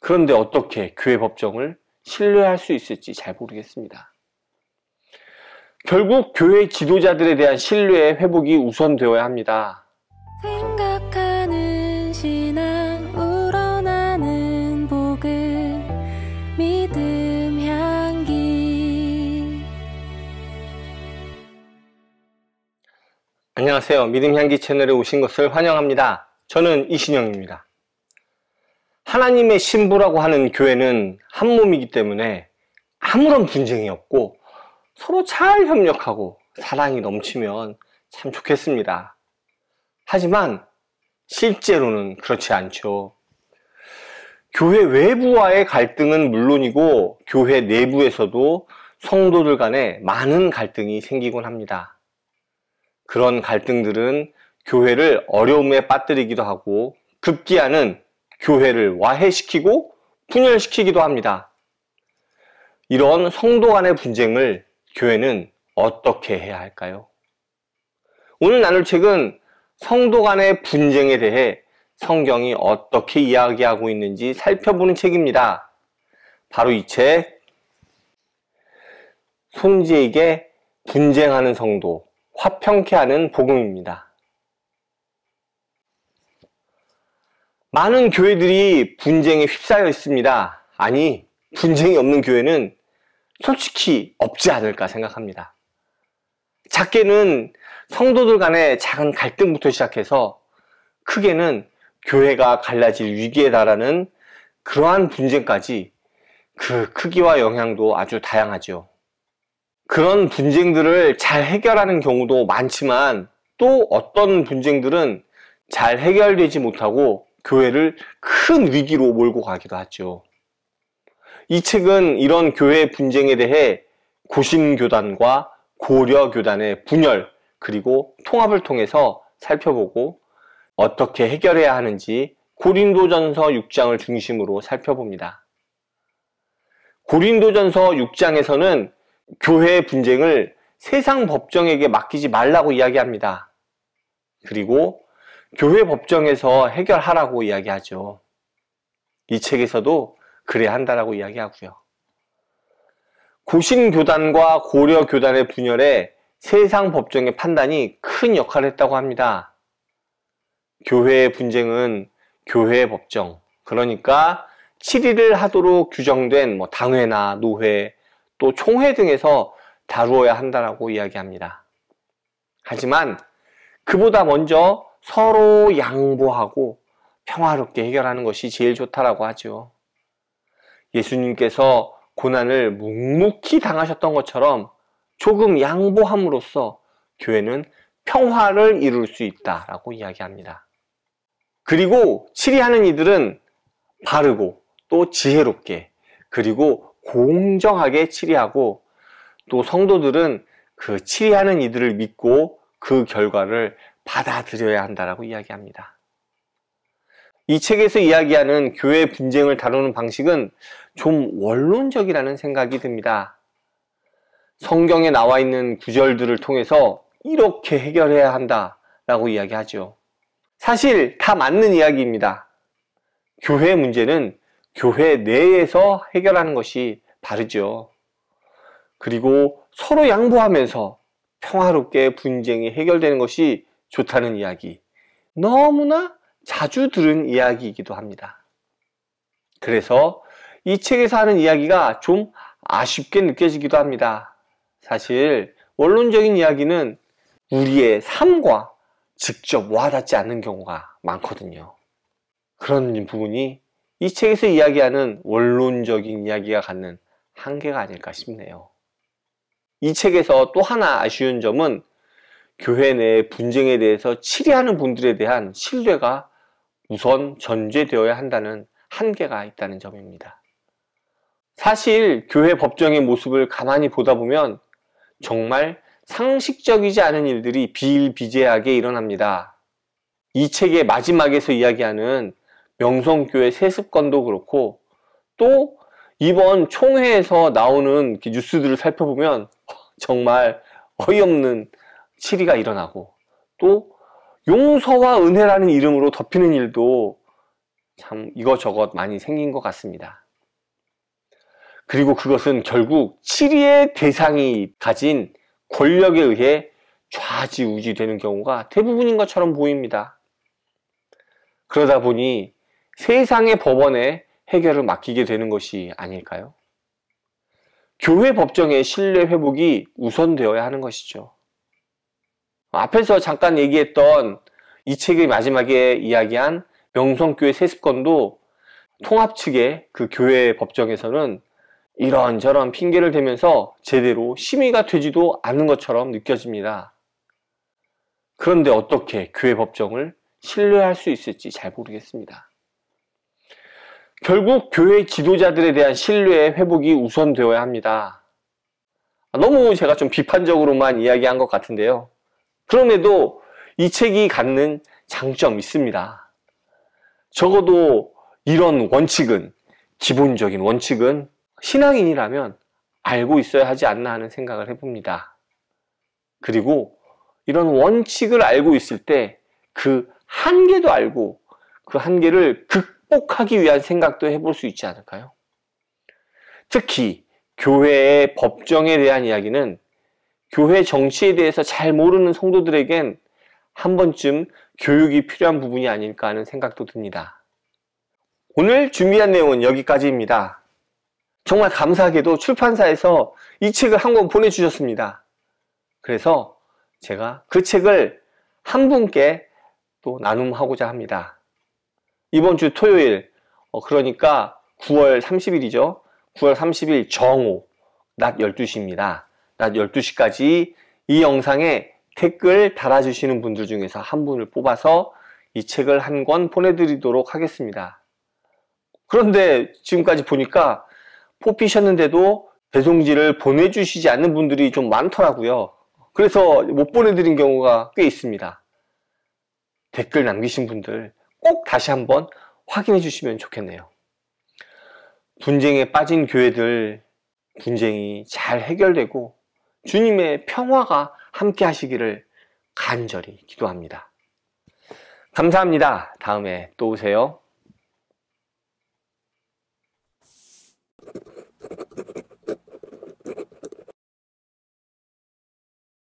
그런데 어떻게 교회 법정을 신뢰할 수 있을지 잘 모르겠습니다. 결국 교회 지도자들에 대한 신뢰의 회복이 우선되어야 합니다. 생각하는 신앙 우러나는 복음 믿음 향기. 안녕하세요. 믿음 향기 채널에 오신 것을 환영합니다. 저는 이신영입니다. 하나님의 신부라고 하는 교회는 한 몸이기 때문에 아무런 분쟁이 없고 서로 잘 협력하고 사랑이 넘치면 참 좋겠습니다. 하지만 실제로는 그렇지 않죠. 교회 외부와의 갈등은 물론이고 교회 내부에서도 성도들 간에 많은 갈등이 생기곤 합니다. 그런 갈등들은 교회를 어려움에 빠뜨리기도 하고 급기야는 교회를 와해시키고 분열시키기도 합니다. 이런 성도 간의 분쟁을 교회는 어떻게 해야 할까요? 오늘 나눌 책은 성도 간의 분쟁에 대해 성경이 어떻게 이야기하고 있는지 살펴보는 책입니다. 바로 이 책, 손지에게 분쟁하는 성도, 화평케 하는 복음입니다. 많은 교회들이 분쟁에 휩싸여 있습니다. 아니, 분쟁이 없는 교회는 솔직히 없지 않을까 생각합니다. 작게는 성도들 간의 작은 갈등부터 시작해서 크게는 교회가 갈라질 위기에 달하는 그러한 분쟁까지 그 크기와 영향도 아주 다양하죠. 그런 분쟁들을 잘 해결하는 경우도 많지만 또 어떤 분쟁들은 잘 해결되지 못하고 교회를 큰 위기로 몰고 가기도 하죠. 이 책은 이런 교회 분쟁에 대해 고신교단과 고려교단의 분열 그리고 통합을 통해서 살펴보고 어떻게 해결해야 하는지 고린도전서 6장을 중심으로 살펴봅니다. 고린도전서 6장에서는 교회의 분쟁을 세상 법정에게 맡기지 말라고 이야기합니다. 그리고 교회 법정에서 해결하라고 이야기하죠. 이 책에서도 그래야 한다라고 이야기하고요. 고신교단과 고려교단의 분열에 세상 법정의 판단이 큰 역할을 했다고 합니다. 교회의 분쟁은 교회의 법정, 그러니까 치리를 하도록 규정된 당회나 노회, 또 총회 등에서 다루어야 한다라고 이야기합니다. 하지만 그보다 먼저 서로 양보하고 평화롭게 해결하는 것이 제일 좋다라고 하죠. 예수님께서 고난을 묵묵히 당하셨던 것처럼 조금 양보함으로써 교회는 평화를 이룰 수 있다라고 이야기합니다. 그리고 치리하는 이들은 바르고 또 지혜롭게 그리고 공정하게 치리하고 또 성도들은 그 치리하는 이들을 믿고 그 결과를 받아들여야 한다라고 이야기합니다. 이 책에서 이야기하는 교회 분쟁을 다루는 방식은 좀 원론적이라는 생각이 듭니다. 성경에 나와 있는 구절들을 통해서 이렇게 해결해야 한다라고 이야기하죠. 사실 다 맞는 이야기입니다. 교회 문제는 교회 내에서 해결하는 것이 바르죠. 그리고 서로 양보하면서 평화롭게 분쟁이 해결되는 것이 좋다는 이야기. 너무나 자주 들은 이야기이기도 합니다. 그래서 이 책에서 하는 이야기가 좀 아쉽게 느껴지기도 합니다. 사실 원론적인 이야기는 우리의 삶과 직접 와닿지 않는 경우가 많거든요. 그런 부분이 이 책에서 이야기하는 원론적인 이야기가 갖는 한계가 아닐까 싶네요. 이 책에서 또 하나 아쉬운 점은 교회 내 분쟁에 대해서 치리하는 분들에 대한 신뢰가 우선 전제되어야 한다는 한계가 있다는 점입니다. 사실 교회 법정의 모습을 가만히 보다 보면 정말 상식적이지 않은 일들이 비일비재하게 일어납니다. 이 책의 마지막에서 이야기하는 명성교회 세습건도 그렇고 또 이번 총회에서 나오는 뉴스들을 살펴보면 정말 어이없는 치리가 일어나고 또 용서와 은혜라는 이름으로 덮이는 일도 참 이것저것 많이 생긴 것 같습니다. 그리고 그것은 결국 치리의 대상이 가진 권력에 의해 좌지우지되는 경우가 대부분인 것처럼 보입니다. 그러다 보니 세상의 법원에 해결을 맡기게 되는 것이 아닐까요? 교회 법정의 신뢰 회복이 우선되어야 하는 것이죠. 앞에서 잠깐 얘기했던 이 책의 마지막에 이야기한 명성교회 세습건도 통합 측의 그 교회 법정에서는 이런저런 핑계를 대면서 제대로 심의가 되지도 않는 것처럼 느껴집니다. 그런데 어떻게 교회 법정을 신뢰할 수 있을지 잘 모르겠습니다. 결국 교회 지도자들에 대한 신뢰의 회복이 우선되어야 합니다. 너무 제가 좀 비판적으로만 이야기한 것 같은데요. 그럼에도 이 책이 갖는 장점이 있습니다. 적어도 이런 원칙은, 기본적인 원칙은 신앙인이라면 알고 있어야 하지 않나 하는 생각을 해봅니다. 그리고 이런 원칙을 알고 있을 때 그 한계도 알고 그 한계를 극복하기 위한 생각도 해볼 수 있지 않을까요? 특히 교회의 법정에 대한 이야기는 교회 정치에 대해서 잘 모르는 성도들에겐 한 번쯤 교육이 필요한 부분이 아닐까 하는 생각도 듭니다. 오늘 준비한 내용은 여기까지입니다. 정말 감사하게도 출판사에서 이 책을 한 권 보내주셨습니다. 그래서 제가 그 책을 한 분께 또 나눔하고자 합니다. 이번 주 토요일, 그러니까 9월 30일이죠. 9월 30일 정오 낮 12시입니다. 낮 12시까지 이 영상에 댓글 달아주시는 분들 중에서 한 분을 뽑아서 이 책을 한 권 보내드리도록 하겠습니다. 그런데 지금까지 보니까 뽑히셨는데도 배송지를 보내주시지 않는 분들이 좀 많더라고요. 그래서 못 보내드린 경우가 꽤 있습니다. 댓글 남기신 분들 꼭 다시 한번 확인해 주시면 좋겠네요. 분쟁에 빠진 교회들 분쟁이 잘 해결되고 주님의 평화가 함께 하시기를 간절히 기도합니다. 감사합니다. 다음에 또 오세요.